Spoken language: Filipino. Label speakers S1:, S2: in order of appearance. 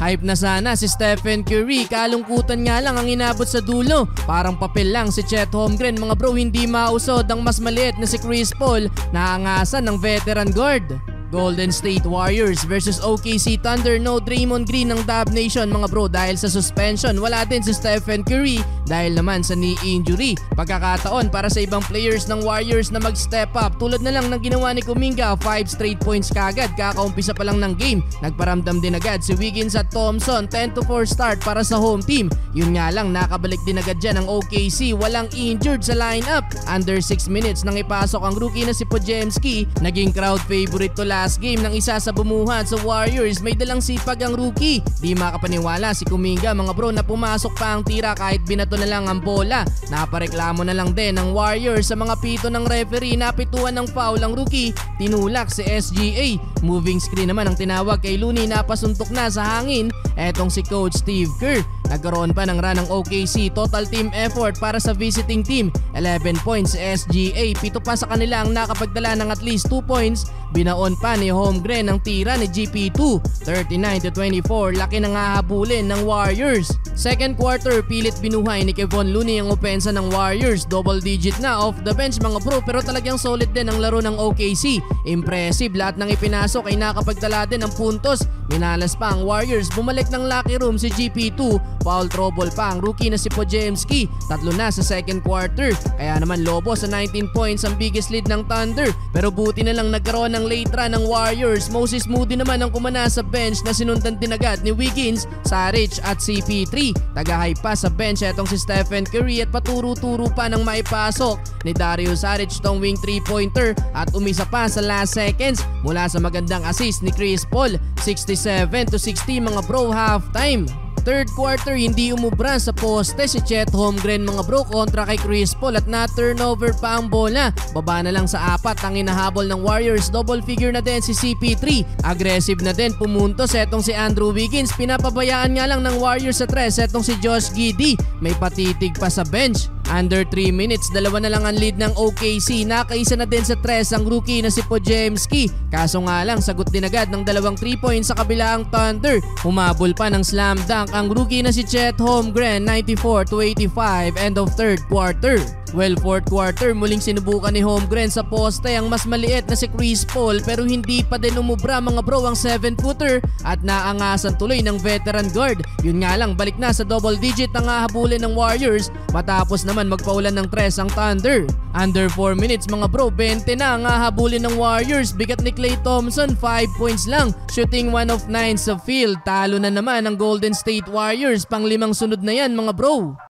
S1: Hype na sana si Stephen Curry, kalungkutan nga lang ang inabot sa dulo. Parang papel lang si Chet Holmgren mga bro, hindi mausod ang mas maliit na si Chris Paul na angasan ng veteran guard. Golden State Warriors versus OKC Thunder. No Draymond Green ng Dub Nation mga bro dahil sa suspension. Wala din si Stephen Curry dahil naman sa knee injury. Pagkakataon para sa ibang players ng Warriors na mag-step up tulad na lang ng ginawa ni Kuminga, 5 straight points kagad kakaumpisa pa lang ng game. Nagparamdam din agad si Wiggins at Thompson, 10-4 start para sa home team. Yun nga lang, nakabalik din agad dyan ang OKC, walang injured sa lineup. Under 6 minutes nang ipasok ang rookie na si Podziemski. Naging crowd favorite to last game ng isa sa bumuhat sa Warriors. May dalang sipag ang rookie. Di makapaniwala si Kuminga mga bro na pumasok pa ang tira kahit binato na lang ang bola. Napareklamo na lang din ng Warriors sa mga pito ng referee. Napituan ng foul ang rookie. Tinulak si SGA. Moving screen naman ang tinawag kay Looney, napasuntok na sa hangin. Etong si Coach Steve Kerr. Nagkaroon pa ng run ng OKC. Total team effort para sa visiting team. 11 points si SGA. 7 pa sa kanila ang nakapagdala ng at least 2 points. Binaon pa ni Holmgren ang tira ni GP2. 39-24. Laki na nga habulin ng Warriors. Second quarter, pilit binuhay ni Kevon Looney ang opensa ng Warriors. Double digit na off the bench mga bro, pero talagang solid din ang laro ng OKC. Impressive, lahat ng ipinasok ay nakapagdala din ng puntos. Minalas pa ang Warriors. Bumalik ng locker room si GP2. Foul trouble pa ang rookie na si Podziemski. 3 na sa second quarter. Kaya naman lobo sa 19 points ang biggest lead ng Thunder. Pero buti na lang nagkaroon ng late run ng Warriors. Moses Moody naman ang kumana sa bench na sinundan din agad ni Wiggins, Saric at CP3. Tagahay pa sa bench etong si Stephen Curry at paturo-turo pa ng maipasok ni Dario Saric tong wing 3-pointer at umisa pa sa last seconds mula sa magandang assist ni Chris Paul. 67-60 mga bro halftime. Third quarter, hindi umubra sa poste si Chet Holmgren mga bro kontra kay Chris Paul at na-turnover pa ang bola. Baba na lang sa 4 ang inahabol ng Warriors. Double figure na din si CP3. Aggressive na din pumuntos etong si Andrew Wiggins. Pinapabayaan nga lang ng Warriors sa 3 etong si Josh Giddey. May patitig pa sa bench. Under 3 minutes, 2 na lang ang lead ng OKC. Nakaisa na din sa 3 ang rookie na si Podziemski. Kaso nga lang, sagot din agad ng 2 3 points sa kabilang Thunder. Humabol pa ng slam dunk ang rookie na si Chet Holmgren, 94-85, end of third quarter. Well, fourth quarter, muling sinubukan ni Holmgren sa poste ang mas maliit na si Chris Paul pero hindi pa din umubra mga bro ang 7-footer at naangasan tuloy ng veteran guard. Yun nga lang, balik na sa double digit ang hahabulin ng Warriors matapos naman magpaulan ng 3 ang Thunder. Under 4 minutes mga bro, 20 na ang hahabulin ng Warriors. Bigat ni Klay Thompson, 5 points lang. Shooting 1 of 9 sa field. Talo na naman ang Golden State Warriors. Pang 5 sunod na yan mga bro.